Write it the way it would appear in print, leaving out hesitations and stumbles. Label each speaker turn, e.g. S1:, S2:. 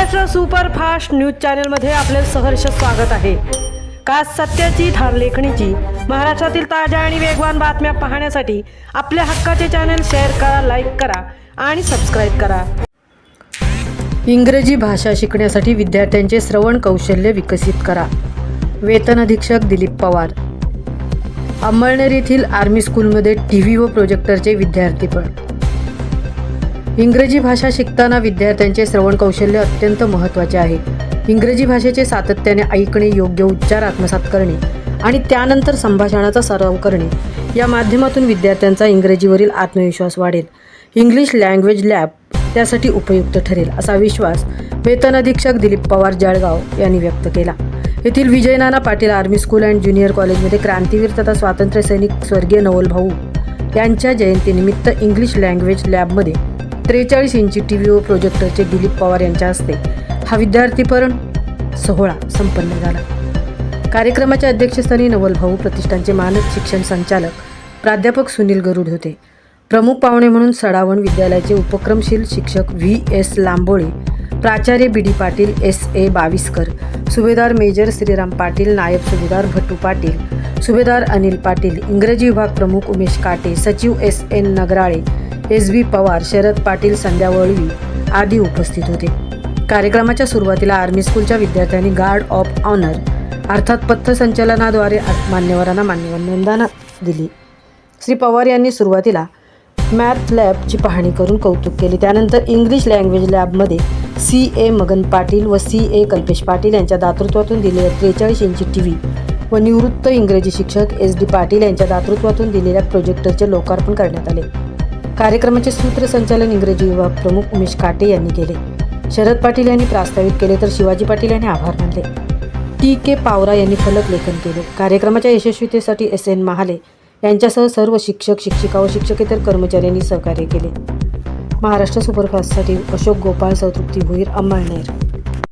S1: Maharashtra superfast news चॅनलमध्ये आपले सहर्ष स्वागत आहे। खास सत्याची धार लेखणीची महाराष्ट्रातील ताज्या आणि वेगवान बातम्या पाहण्यासाठी आपल्या हक्काचे चॅनल शेअर करा, लाईक करा आणि सबस्क्राइब करा। इंग्रजी भाषा शिकण्यासाठी विद्यार्थ्यांचे श्रवण कौशल्य विकसित करा। वेतन अधीक्षक दिलीप पवार। अंमळनेर येथील आर्मी स्कूलमध्ये टीव्ही व प्रोजेक्टरचे विद्यार्थीपण। इंग्रजी भाषा शिकताना विद्यार्थ्यांचे श्रवण कौशल्य अत्यंत महत्त्वाचे आहे। इंग्रजी भाषेचे सातत्याने ऐकणे, योग्य उच्चार आत्मसात करणे आणि त्यानंतर संभाषणाचा सराव करणे या माध्यमातून विद्यार्थ्यांचा इंग्रजीवरील आत्मविश्वास वाढेल। इंग्लिश लँग्वेज लॅब त्यासाठी उपयुक्त ठरेल असा विश्वास वेतन अधीक्षक दिलीप पवार जळगाव यांनी व्यक्त केला। येथील Vijay Nana Patil army school and junior कॉलेजमध्ये क्रांतीवीर तथा स्वातंत्र्य सैनिक स्वर्गीय नवल भाऊ यांच्या जयंतीनिमित्त इंग्लिश लँग्वेज लॅबमध्ये 43 इंची टीव्ही व प्रोजेक्टरचे दिलीप पवार यांच्या हस्ते हा विद्यार्थीपण सोहळा संपन्न झाला। कार्यक्रमाच्या अध्यक्षस्थानी नवल भाऊ प्रतिष्ठानचे मानद शिक्षण संचालक प्राध्यापक सुनील गरुड होते। प्रमुख पाहुणे म्हणून सडावण विद्यालयाचे उपक्रमशील शिक्षक VS लांबोळे, प्राचार्य BD पाटील, SA बाविस्कर, सुभेदार मेजर श्रीराम पाटील, नायब सुभेदार भट्टू पाटील, सुभेदार अनिल पाटील, इंग्रजी विभाग प्रमुख उमेश काटे, सचिव SN नगराळे, SB पवार, शरद पाटील, संध्या वळवी आदी उपस्थित होते। कार्यक्रमाच्या सुरुवातीला आर्मी स्कूलच्या विद्यार्थ्यांनी गार्ड ऑफ ऑनर अर्थात पथसंचलनाद्वारे मान्यवरांना मानवंदना दिली। श्री पवार यांनी सुरुवातीला मॅथ लॅबची पाहणी करून कौतुक केले। त्यानंतर इंग्लिश लँग्वेज लॅबमध्ये CA मगन पाटील व CA कल्पेश पाटील यांच्या दातृत्वातून दिलेल्या 43 इंची टीव्ही व निवृत्त इंग्रजी शिक्षक SD पाटील यांच्या दातृत्वातून दिलेल्या प्रोजेक्टरचे लोकार्पण करण्यात आले। कार्यक्रमाचे सूत्रसंचालन इंग्रजी विभाग प्रमुख उमेश काटे यांनी केले। शरद पाटील यांनी प्रास्ताविक केले तर शिवाजी पाटील यांनी आभार मानले। TK पावरा यांनी फलक लेखन केले। कार्यक्रमाच्या यशस्वीतेसाठी SN महाले यांच्यासह सर्व शिक्षक, शिक्षिका व शिक्षकेतर कर्मचाऱ्यांनी सहकार्य केले। महाराष्ट्र सुपरफास्टसाठी अशोक गोपाळ, सौतृप्ती भोईर, अंमळनेर।